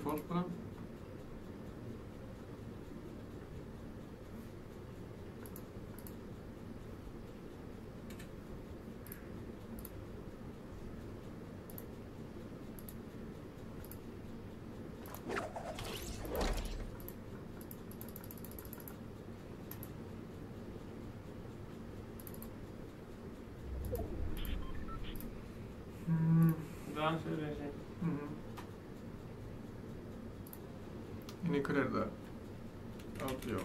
pause bara. Ini hver er það? Audio.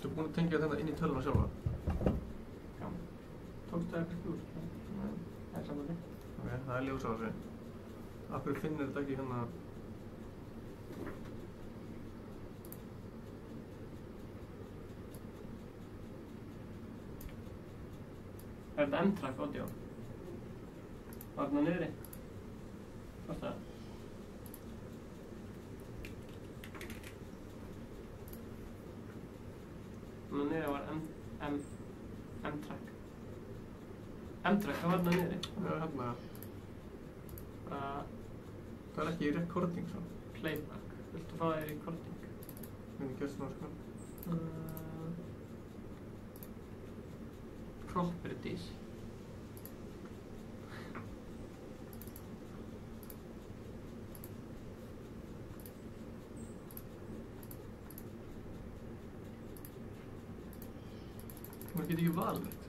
Þú búinn að tengja þetta inn í tölvuna sjálfa? Já. Tókstu það ekkert úr? Nei. Það er saman því. Ok, það er ljós á þessu. Af hverju finnir þetta ekki hérna? Er þetta M-track audio? Var þarna niðri? Hvort það? Þarna niðri var M-track. M-track, það var þarna niðri? Já, hérna. Það er ekki recording svo. Playback. Viltu fá það í recording? Hvernig gerst það sko? Properties. Maður getur ekki valið þetta.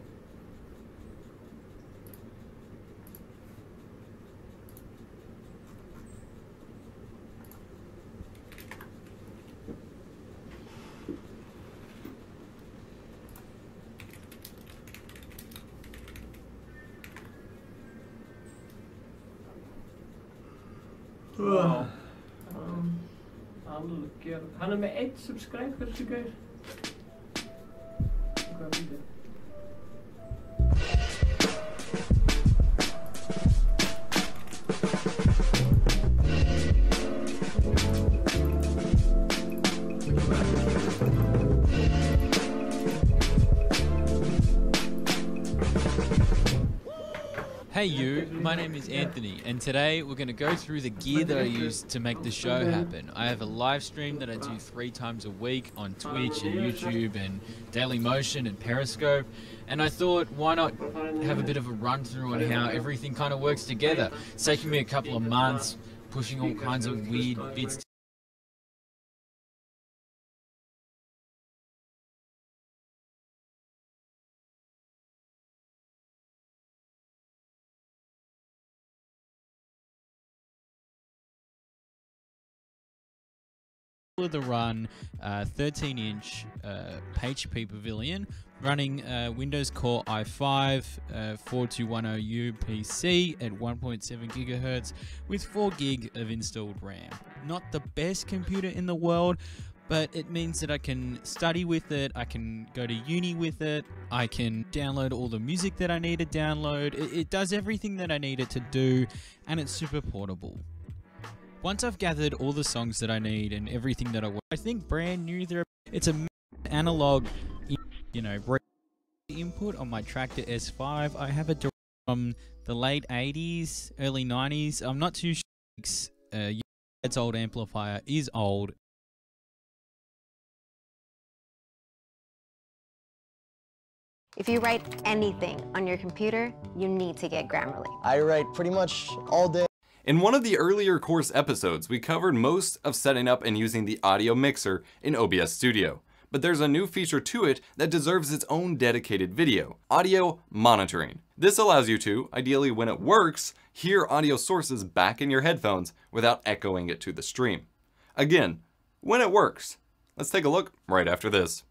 Wow. Algjör. Hann er með 1 subscribe, hversu gaur? Hvað er þetta? Hey you, my name is Anthony, and today we're going to go through the gear that I use to make the show happen. I have a live stream that I do 3 times a week on Twitch and YouTube and Dailymotion and Periscope, and I thought why not have a bit of a run through on how everything kind of works together. It's taken me a couple of months pushing all kinds of weird bits of the run 13-inch HP Pavilion running Windows Core i5 4210U PC at 1.7 GHz with 4 gig of installed RAM. Not the best computer in the world, but it means that I can study with it, I can go to uni with it, I can download all the music that I need to download. It does everything that I need it to do, and it's super portable. Once I've gathered all the songs that I need and everything that I think brand new there, it's a analog, you know, input on my Traktor S5. I have it from the late 80s, early 90s. I'm not too sure. Its old amplifier is old. If you write anything on your computer, you need to get Grammarly. I write pretty much all day. In one of the earlier course episodes, we covered most of setting up and using the audio mixer in OBS Studio. But there's a new feature to it that deserves its own dedicated video: audio monitoring. This allows you to, ideally when it works, hear audio sources back in your headphones without echoing it to the stream. Again, when it works. Let's take a look right after this.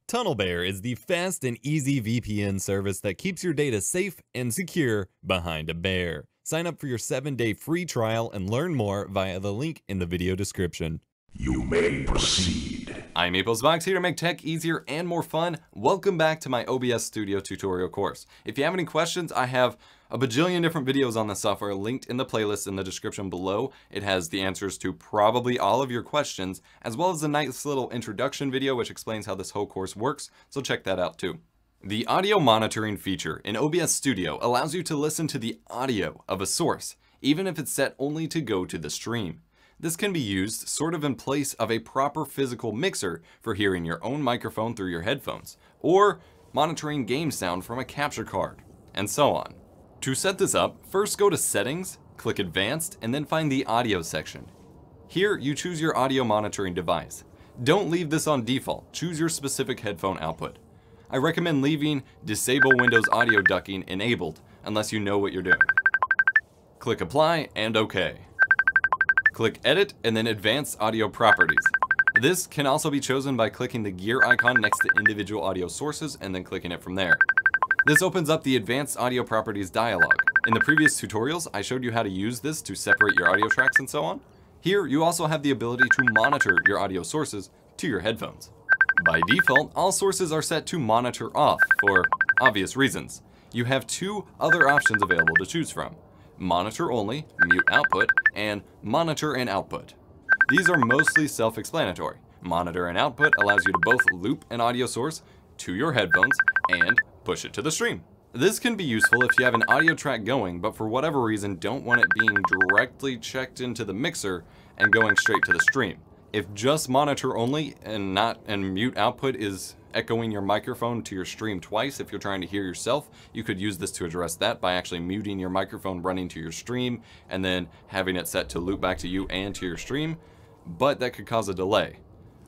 TunnelBear is the fast and easy VPN service that keeps your data safe and secure behind a bear. Sign up for your 7-day free trial and learn more via the link in the video description. You may proceed. I'm MapleSbox, here to make tech easier and more fun. Welcome back to my OBS Studio tutorial course. If you have any questions, I have a bajillion different videos on this software linked in the playlist in the description below. It has the answers to probably all of your questions, as well as a nice little introduction video which explains how this whole course works, so check that out too. The audio monitoring feature in OBS Studio allows you to listen to the audio of a source, even if it's set only to go to the stream. This can be used sort of in place of a proper physical mixer for hearing your own microphone through your headphones, or monitoring game sound from a capture card, and so on. To set this up, first go to Settings, click Advanced, and then find the Audio section. Here, you choose your audio monitoring device. Don't leave this on default, choose your specific headphone output. I recommend leaving Disable Windows Audio Ducking enabled, unless you know what you're doing. Click Apply, and OK. Click Edit and then Advanced Audio Properties. This can also be chosen by clicking the gear icon next to individual audio sources and then clicking it from there. This opens up the Advanced Audio Properties dialog. In the previous tutorials, I showed you how to use this to separate your audio tracks and so on. Here, you also have the ability to monitor your audio sources to your headphones. By default, all sources are set to monitor off for obvious reasons. You have two other options available to choose from: monitor only, mute output, and monitor and output. These are mostly self-explanatory. Monitor and output allows you to both loop an audio source to your headphones and push it to the stream. This can be useful if you have an audio track going, but for whatever reason don't want it being directly checked into the mixer and going straight to the stream. If just monitor only and mute output is echoing your microphone to your stream twice, if you're trying to hear yourself, you could use this to address that by actually muting your microphone running to your stream and then having it set to loop back to you and to your stream, but that could cause a delay.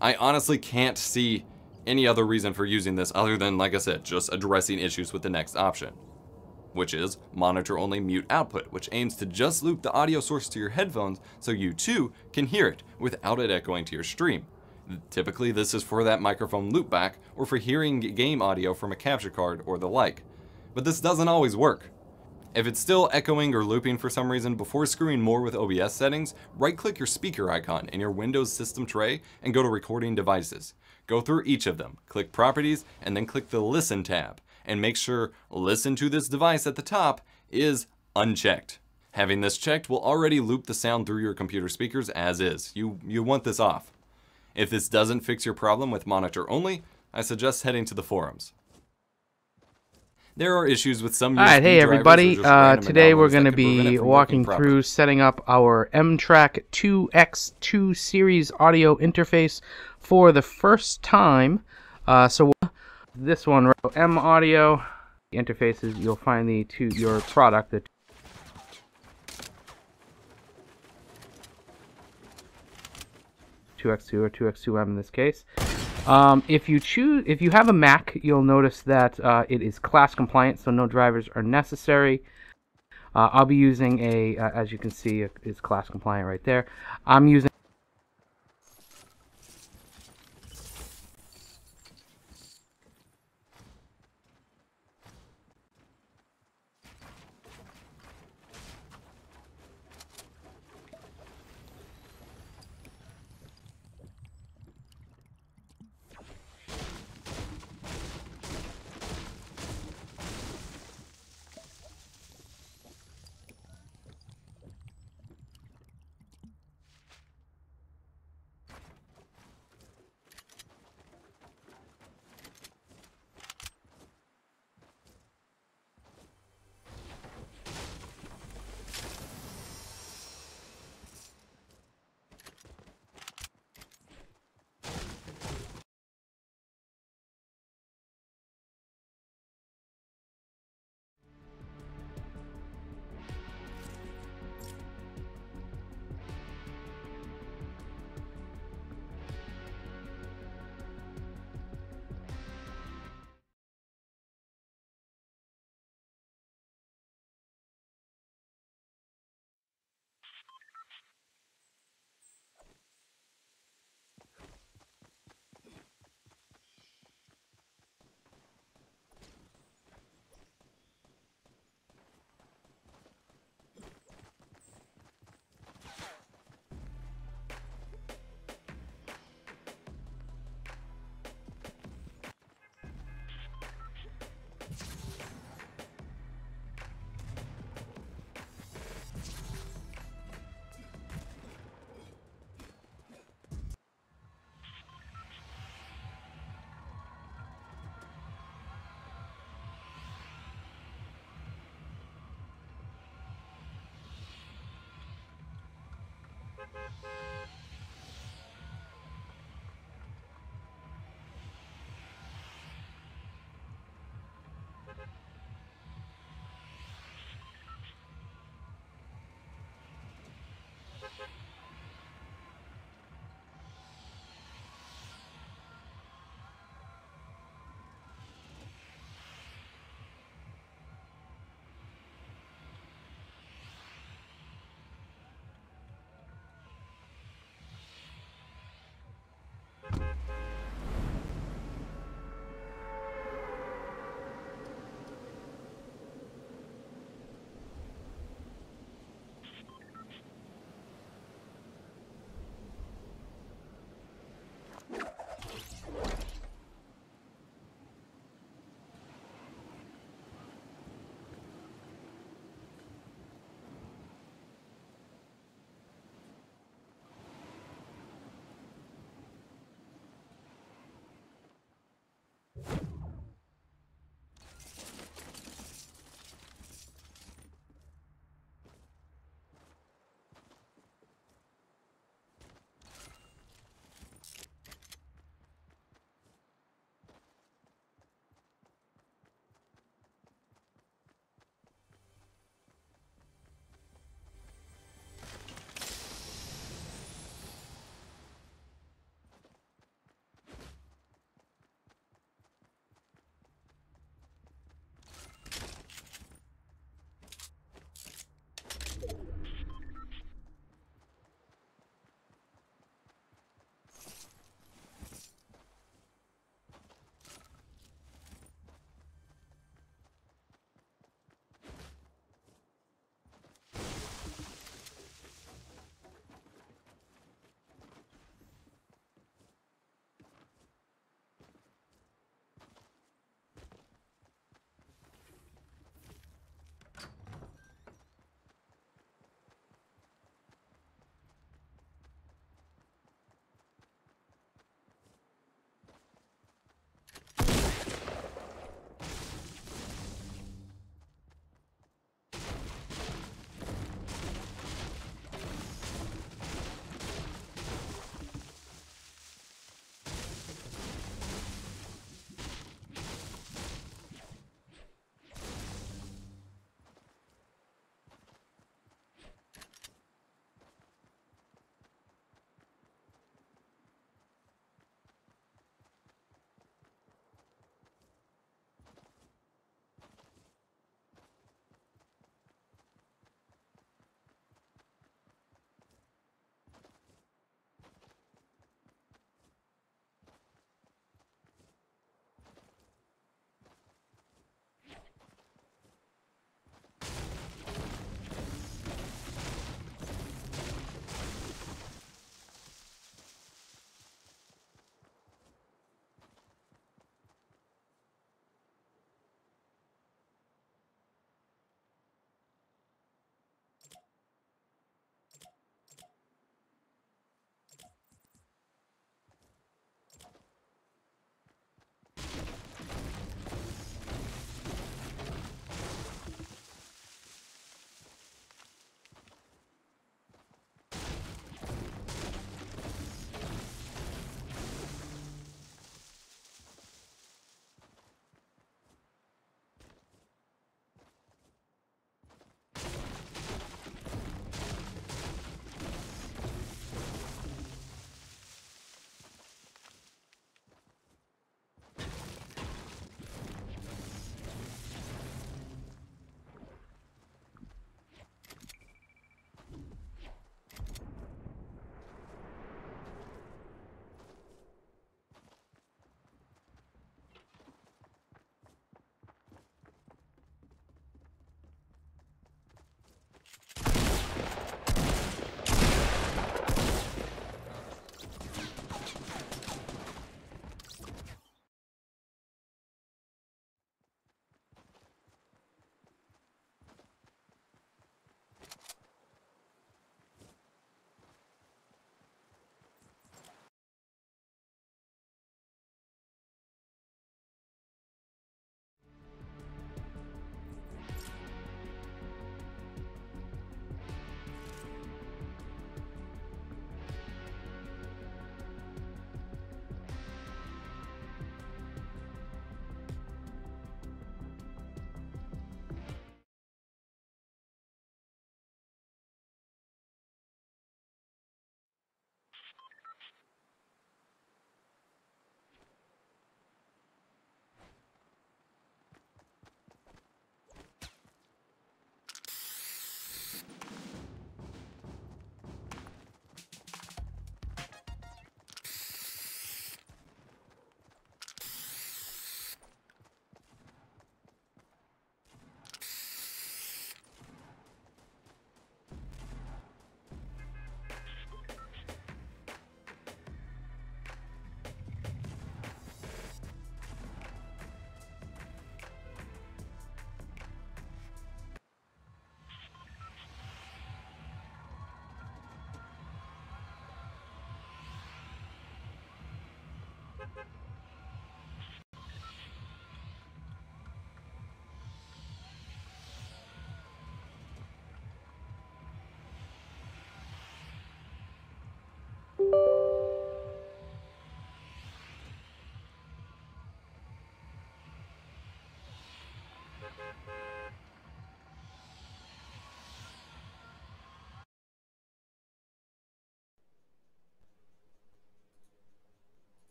I honestly can't see any other reason for using this other than, like I said, just addressing issues with the next option, which is monitor only mute output, which aims to just loop the audio source to your headphones so you too can hear it without it echoing to your stream. Typically, this is for that microphone loopback or for hearing game audio from a capture card or the like. But this doesn't always work. If it's still echoing or looping for some reason, before screwing more with OBS settings, right-click your speaker icon in your Windows system tray and go to Recording Devices. Go through each of them, click Properties, and then click the Listen tab, and make sure Listen to this device at the top is unchecked. Having this checked will already loop the sound through your computer speakers as is. You want this off. If this doesn't fix your problem with monitor only, I suggest heading to the forums. There are issues with some USB Alright, hey everybody, today we're going to be walking through through setting up our M-Track 2X2 series audio interface for the first time. So this one, M Audio interfaces, you'll find your product, the 2X2 or 2X2M in this case. If you have a Mac, you'll notice that it is class compliant, so no drivers are necessary. I'll be using as you can see, it's class compliant right there. I'm using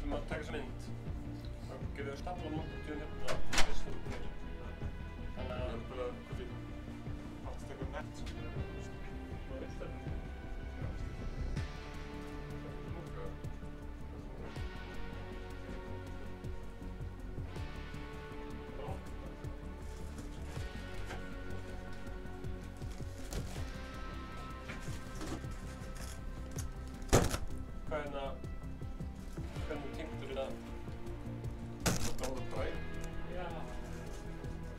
ætlum að taka þessa mynd. Þá getum við stafla mótortjón hérna fyrst og nýr. Þannig að... Það er hvað því? Áttast eitthvað nett sem það vill það. Hvernig tengdur við það? Það var að dræða? Já.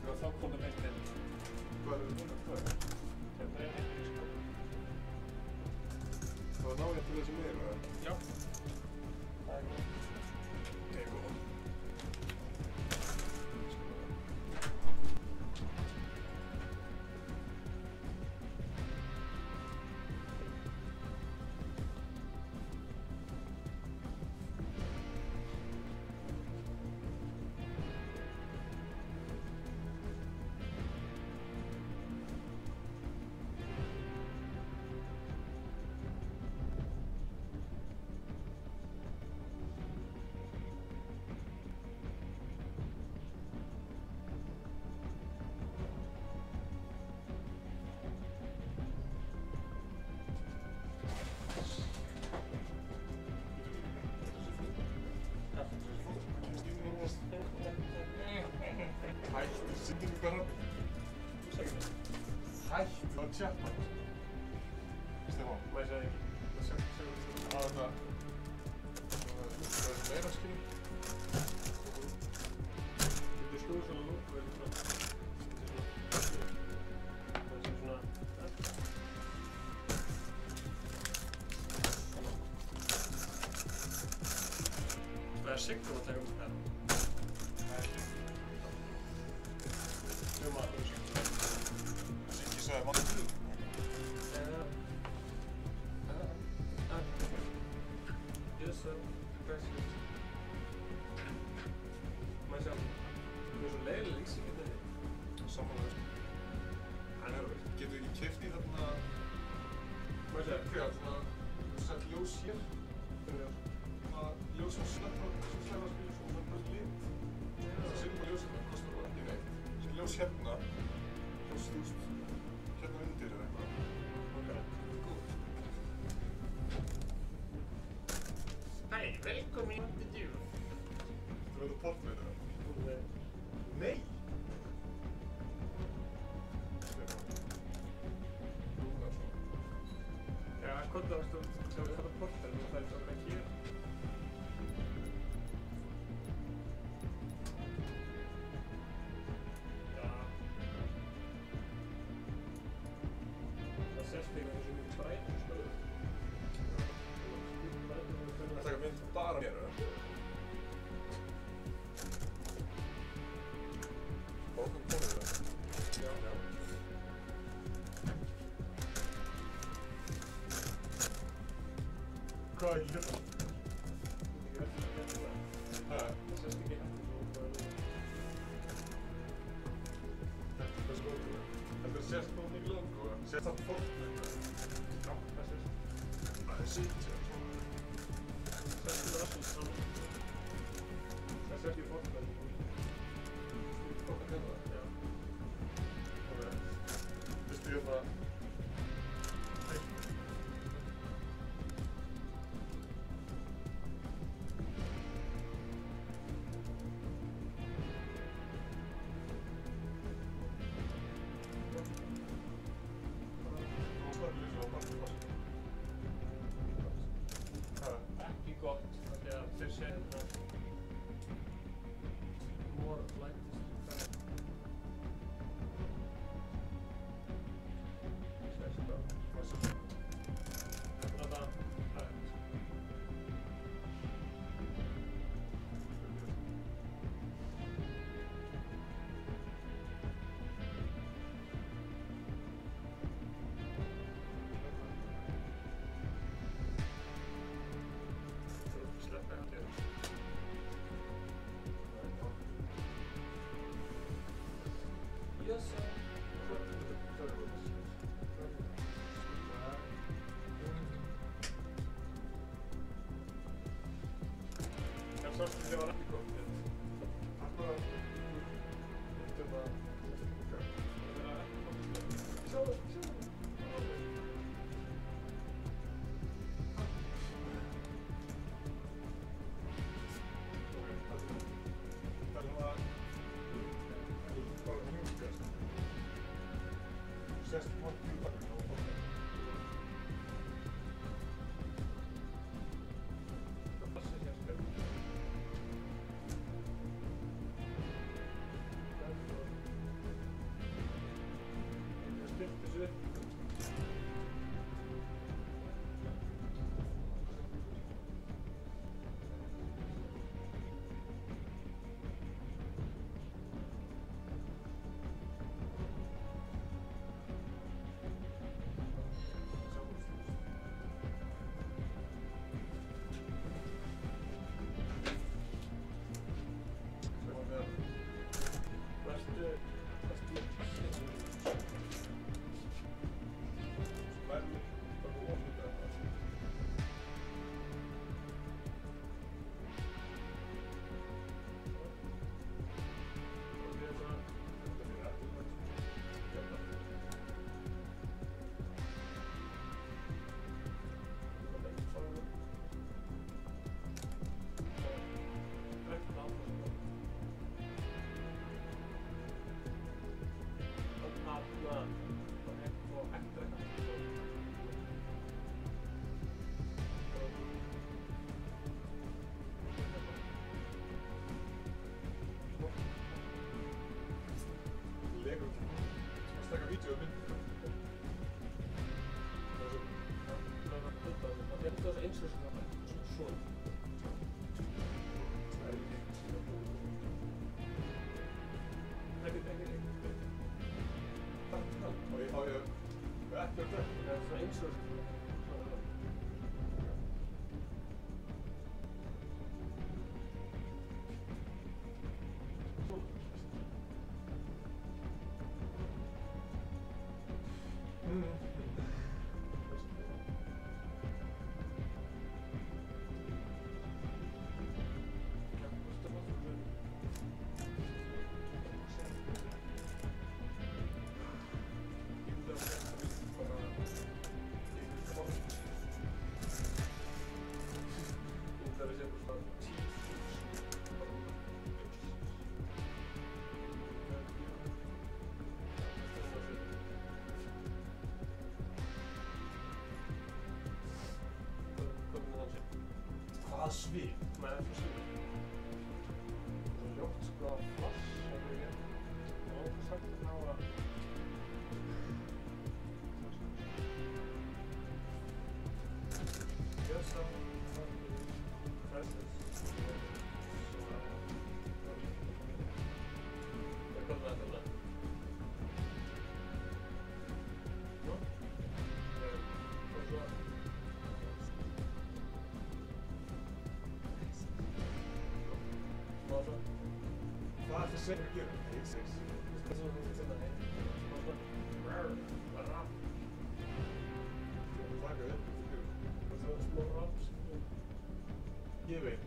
Þá kom það beint inn. Hvað er það núna? Hvað er það? Þetta er ekki sko. Það var nálega til þessi meira? Já. Það er góð. Ok, góð. Hættu, sýndu mig bara. Hættu að tjappa. Stefán, hvað ég segi ekki? Það segir að það er meira skil. Þetta er skjóðsala nú, það er svona. Það er sigur að taka um þetta. Siggi sagði mann til. Yes, sir. Gracias. Má ég sjá. Það er svo leiðileg lýsing í þetta. Samanlega. Getur ekki keypt í þarna... Má ég sjá. Hvað, þú sett ljós hér. Ljós sem slöppa spilur svo svona lit. Það setjum að ljósið það kostar bara ekki neitt. Ljós hérna. Ljós stúst. Hérna undir eða eitthvað. Ok, góð. Hæ, velkomin til djúr. Þú verður portveinu eða? Nei! Já, hvað það varst að þetta portveinu og það er svona ekki hér. Bara mér, eða? Bókum komið það? Já, já. Hvað er hérna? Það sést ekki hérna. Þetta er hvað skótið. Þetta sést nú mikið logo. Sést það fólk? Já, það sést. Það er sýtt. Það er alltaf saman. Það sé ekki í fólkvæðinu. Fólkvæðinu hérna? Já. Ok. Vistu hérna... Sástu þegar var ekki gott þetta. Þarna hittum að það er ekki gott. Sjáðu. Það var bara mjúkast. Sest hvort mjúkast og Lego. Skal taka vídeo og mynd. Það er það eins og svona. Ekkert. Á ég ekkert þetta. Það er eins og svona. Hvað svið? Nei, það er svið. Það er ljótt sko að flass. Það er ég. Og það er sagt að ná að... Ég sá Presence. Það er gott að það. Hvað er það sem að gera? H6. Það er svona sem það er. Bara rap. Það er þakka upp. Það er smá raps. Ég veit.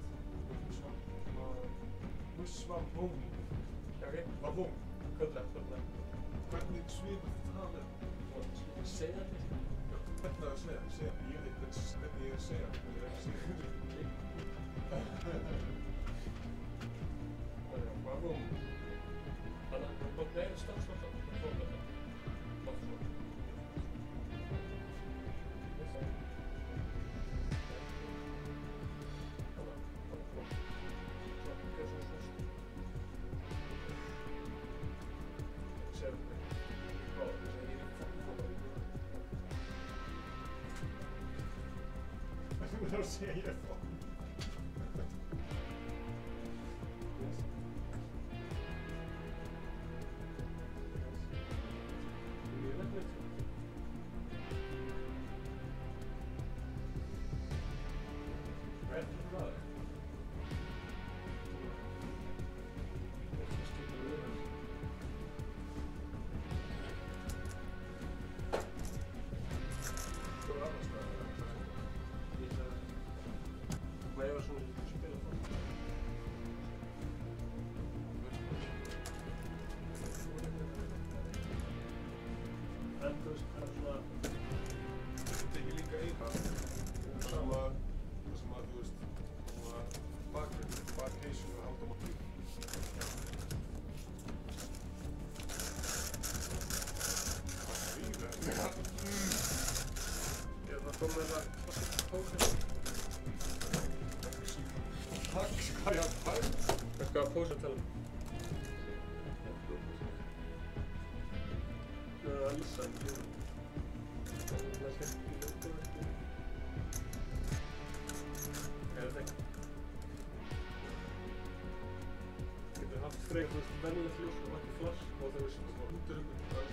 Musvabum. Ok. Vabum. Kölla. Hvernig svipur það með? Segja þetta. Hvernig að segja? Ég veit hvernig ég er að segja. Hvernig ég er að segja. Vabum. Þannig að það er meira stopp. Það er þetta. Não sei, é foda. Takk skal jag ha. Jag ska fortsätta. Lisa. Getur haft frekar, þú veist, venjulegt ljós og ekki flash og þú veist, út þú veist,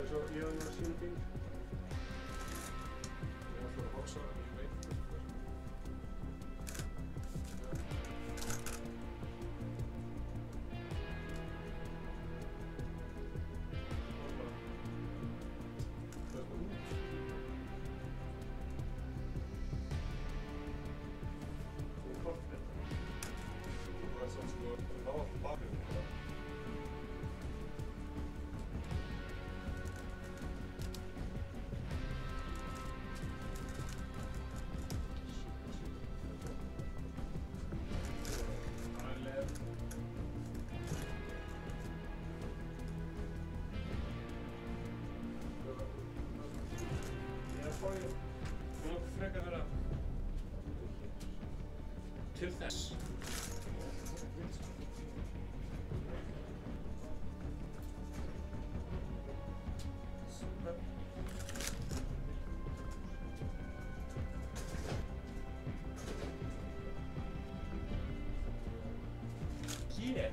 eins og ég var að sína bíl. Ég ætla að hoksa en ég veit hvað það er. Frekar vera til þess. Ég?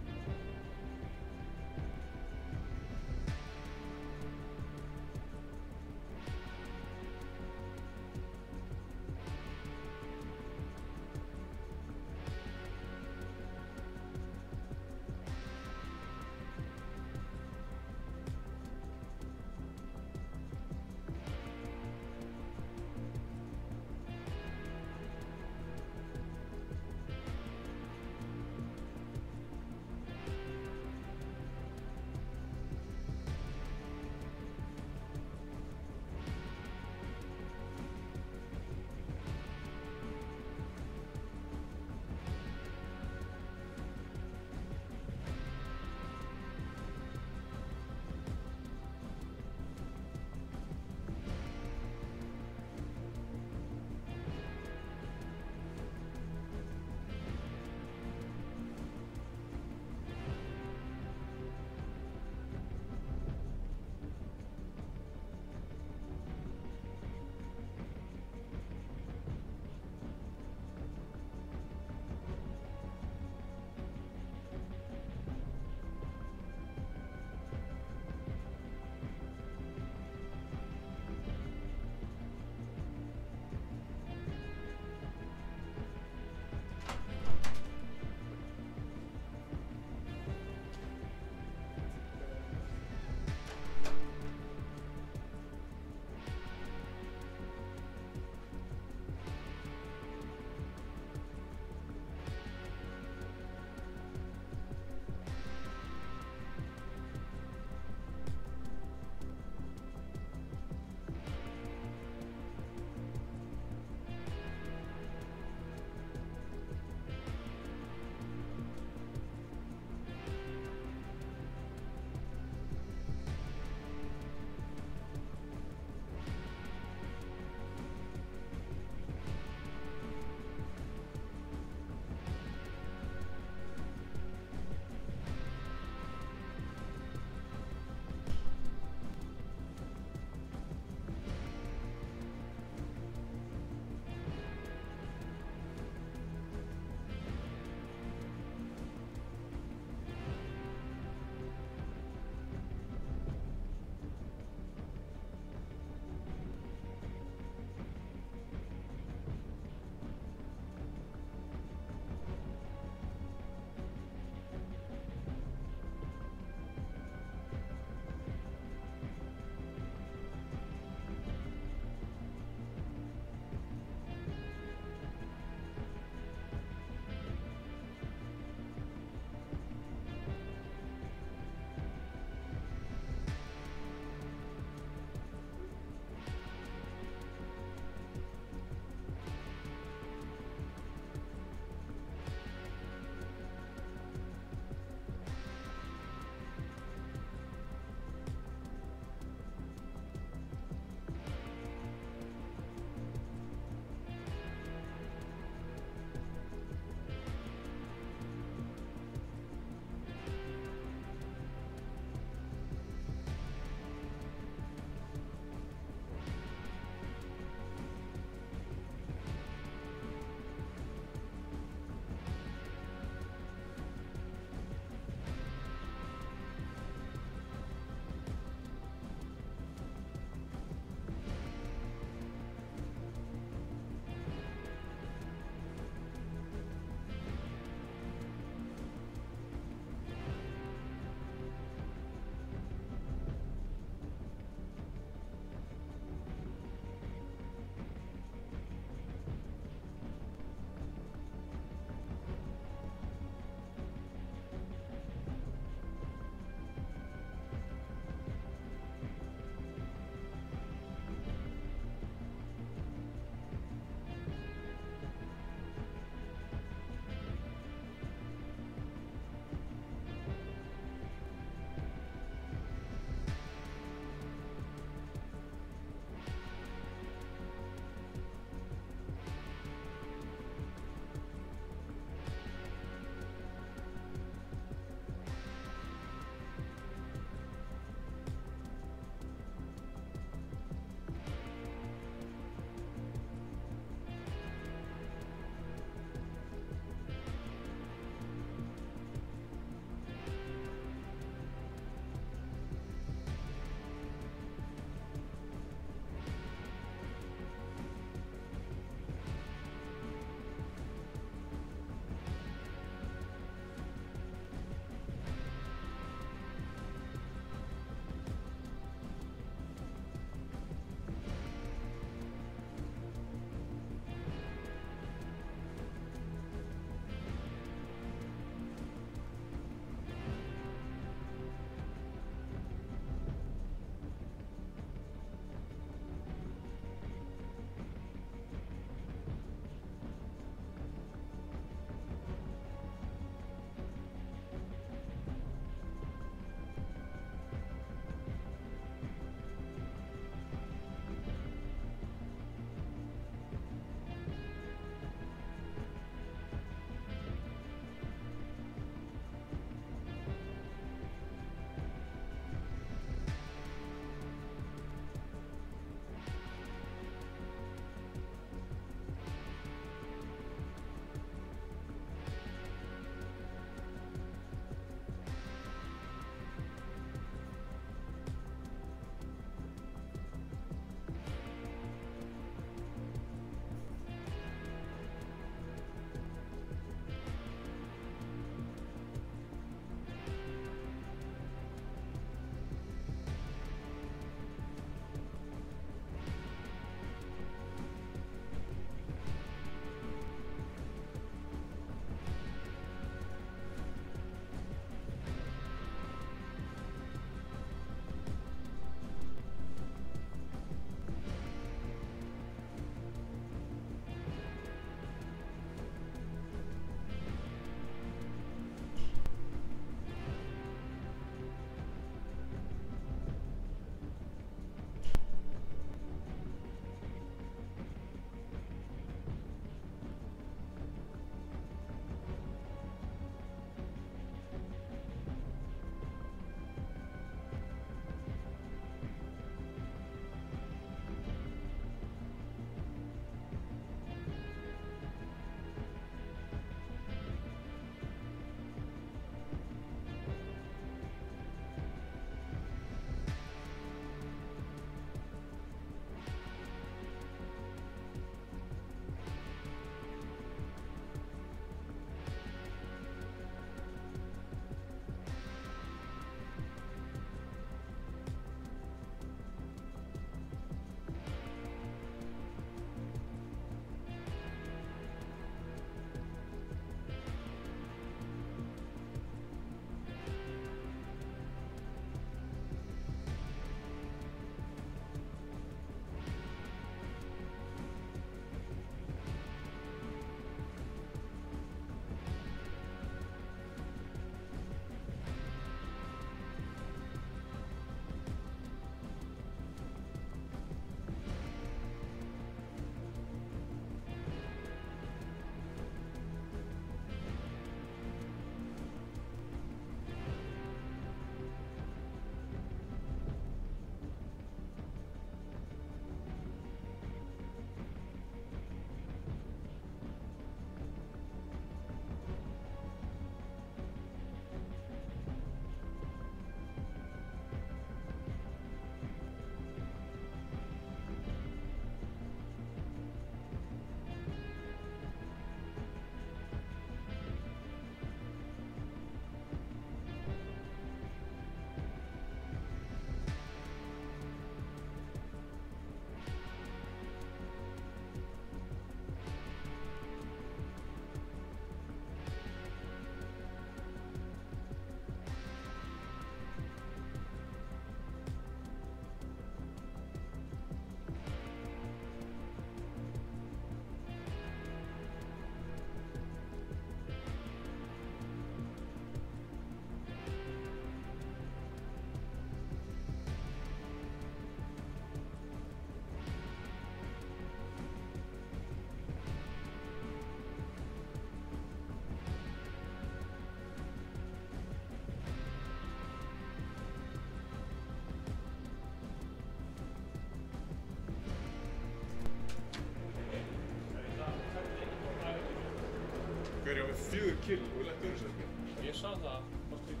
með 4 kill og við lett þessu ekki. Ég sá það á strík.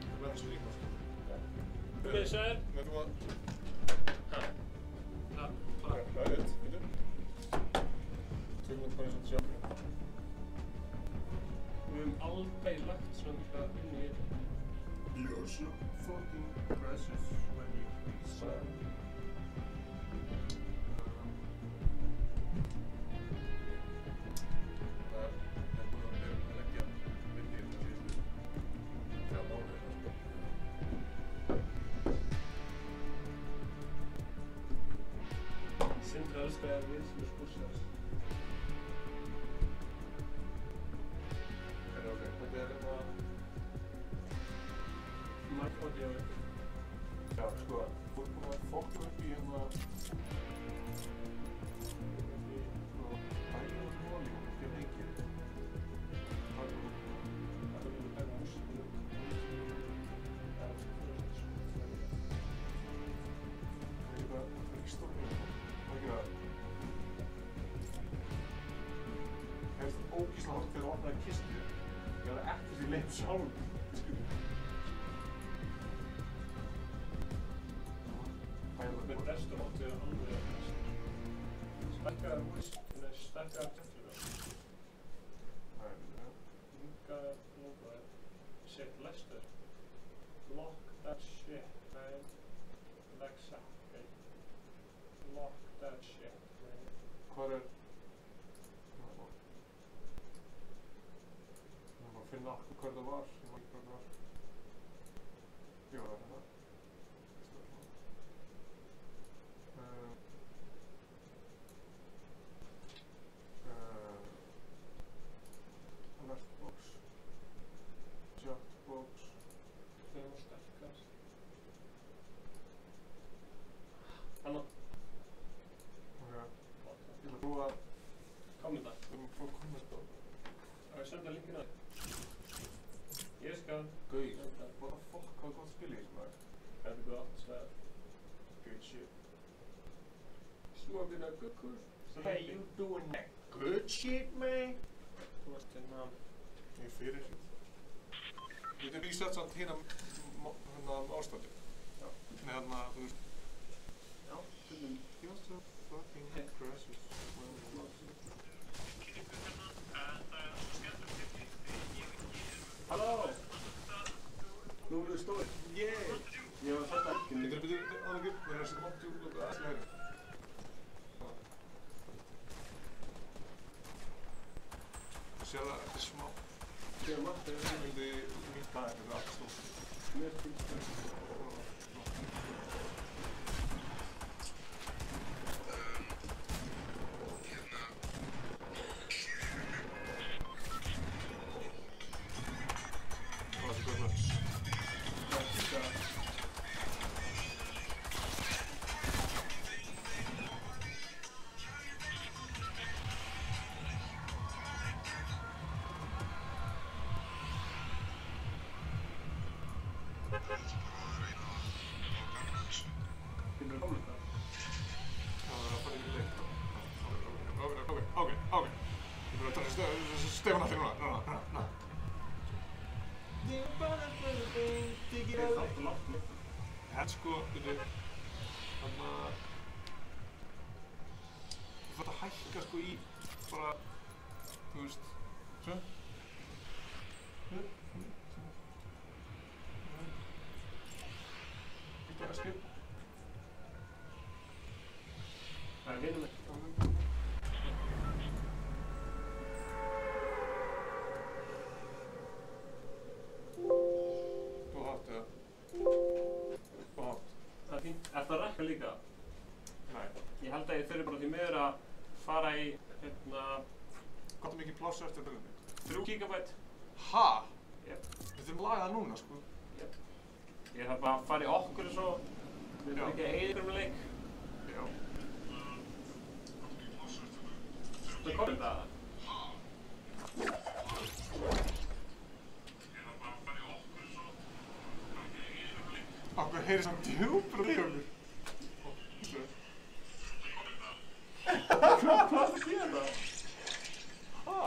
Það var þessu líka sko. Þú með þessar? Nei, þú var... Það Það er rétt, veitum. Tökum bara eins og sjá. Við höfum aldrei lagt svona mikla inn í þetta. You're so fucking precious when you be sad. Sindri elskaði við sem skúrsjás. Ok, þetta er hérna... Mækvoti á þetta. Já, sko, þú ert búin að fokka upp í hérna... Bæjarnar Hollywood, fyrir leikir. Það er að taka músíkinu. Það er eitthvað ríkstofnir. Það er ekki það. Hefst ógísla hótt þegar þú opnaði kistu. Ég hafði ekkert því leitt sjálf. Með restur átti að alveg að mest. Stækkaðar hús, stækkaðar tefnilega. Mingaðar nógaðar. Shit, Lester. Lock that shit, man. Alexa, okay. Lock that shit, man. Hvað er... Ég var að finna hvað það var. Ég var ekki hvað það var. Jú, það er það. Alert box. Chat box. Þegar hún stækkast. Hanna. Ok. Ég vil prófa að... Kommenta. Við erum að prófa að kommenta. Á ég senda linkinu að þér? Ég skal. Gauð. What the fuck, hvað er gott spil í þessum maður? Þetta er gott, sver. Good shit. Smoking a guggur. Hey, you doing that good shit, man? Þú ert hérna... Ég er fyrir. Við getum research samt hérna ástandi. Já. Nei, hérna, þú veist... Já, stundum. You're so fucking precious. Halló! Nú erum við stóðir. Yeah! Ég var að senda linkinu. Bíddu, áður ekki, við erum að setja hóttu út og aðeins læri. Sér það, þetta er smá. Þegar maður er Ég myndi mýta þetta, þetta er alltaf stóð. mjög fylgst. Það er svo gott. Finnur þú kommenta? Það er að fara í leik. Ok. Ég fyrir að tala Stefán aftur núna. Þeir þáttu látt mitt. Þetta sko, þannig að þú fært að hækka sko í bara, þú veist, svo. Þetta er að skil. Það er vinur mitt. Þú hátt eða? Þú hátt? Það er fínt. Ertu að rekka líka? Nei. Ég held að ég þurfi bara því miður að fara í, hérna, Hvað er mikið pláss eftir byrjum mitt? 3 gigabæt. Ha? Jep. Við þurfum að laga það núna sko. Jep. Ég þarf bara að fara í okkur og svo. Við þurfum ekki að eyða ykkur með leik. Já. Það komið það. Okkur heyri samt djúpur í okkur. Hvað er að gera það? Ha?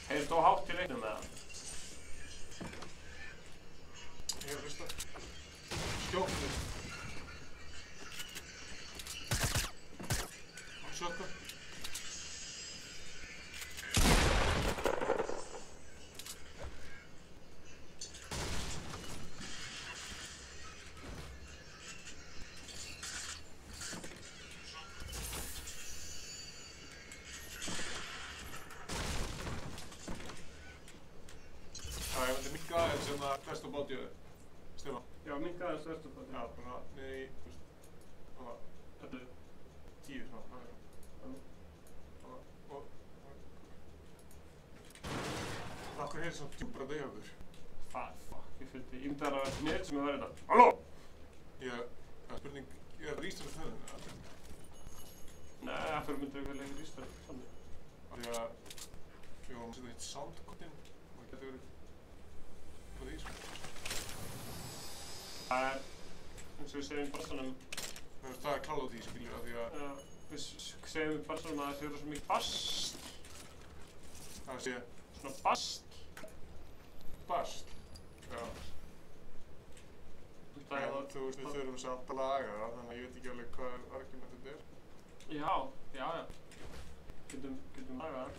Hefur þú hátt í leiknum með það? Ég hef hlustað. Skjóknir. Shotgun. Já, ég myndi minnka aðeins sem það flest á bátjöðu. Stefán. Já, minnka aðeins verstu på Já, bara niður í, þú veist, svona, 10 svona, og okkur heyrðir svona djúpar að deyja okkur. Fuck, ég fylgdi ímdæðar að vera net sem ég var hérna. Halló! Það er spurning, ég er bara ístöðu þöðun, eða? Nei, það fyrir myndir við lengur ístöð, þannig. Því að við vorum að setja eitt soundkott inn og það getur verið på því, sko. Það er, eins og við segjum bara svona, Það er kláð á því, skilju, af því að við segjum bara svona að það séu svo mikið bast. það sé Svona bast. bast. Já. Það er Þú veist, við þurfum samt að laga það, þannig að ég veit ekki alveg hvað argumentið er. Já. Getum lagað það.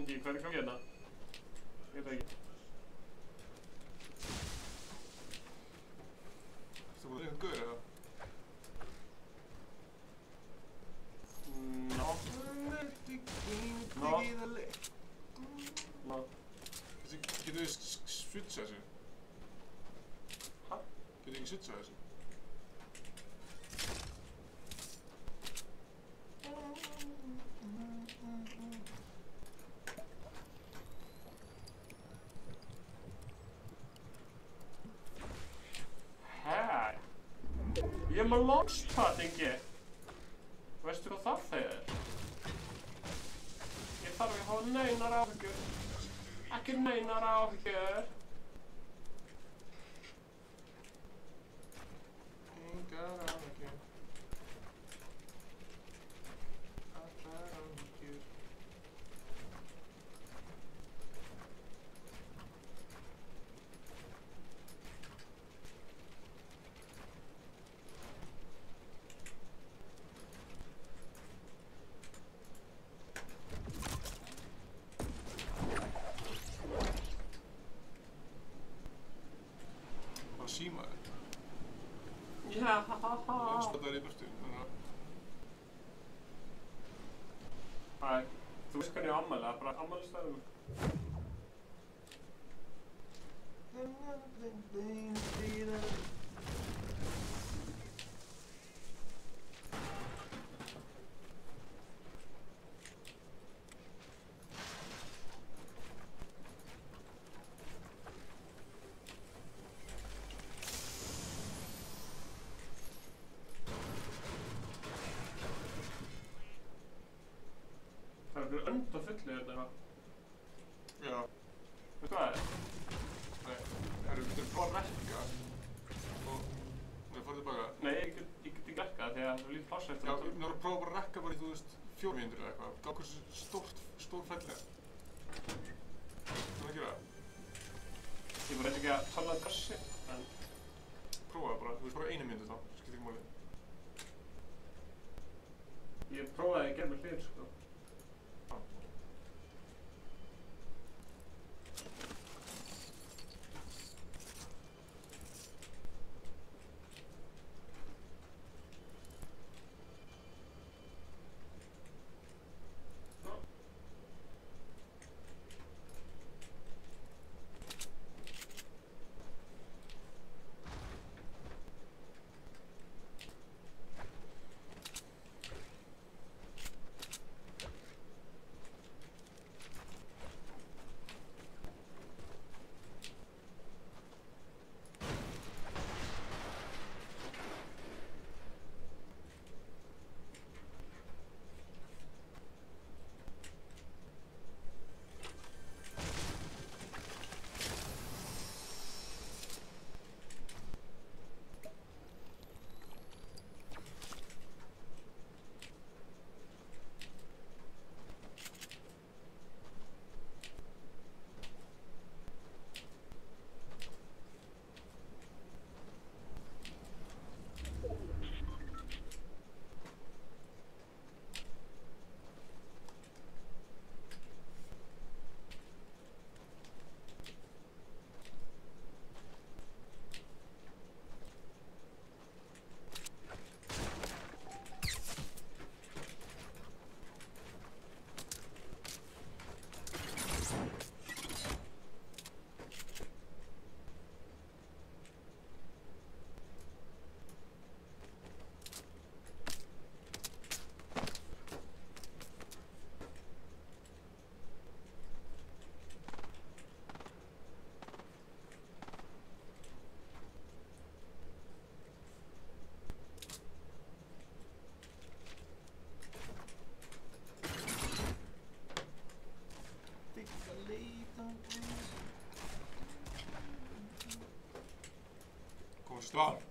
Ingi, hvað er í gangi hérna? Ég veit það ekki. Ertu búin að reyna gaur, eða? Nó. Getur við switchað þessu? Hæ? Getur við ekki switchað þessu? Ég er með launchpad, Ingi. Veistu hvað það þýðir? Ég þarf ekki að hafa neinar áhyggjur. Ekki neinar áhyggjur. Engar áhyggjur. Allar áhyggjur. Símaður. Já, Lónspatar í burtu, þannig að... Æ, þú veist hvernig ég á afmæli, það er bara afmælistæðum. Það er fyrir önd og fullu hérna eitthvað. Já. Veistu hvað það er? Nei, við þurfum bara að rekka og... Nei, fór tilbaka. Nei, ég get ekki rekkað því að það er lítið pláss eftir Já, þetta. við erum að prófa bara að rekka bara í, þú veist, 4 mínútur eða eitthvað. Gá hversu stór felli er. Þú að gera það? Ég var ekki að tala þessi, en... Prófaðu bara, þú veist bara 1 mínútu þá, skiptir ekki máli. Ég prófaði að gera með hlið, sko. Kom svar.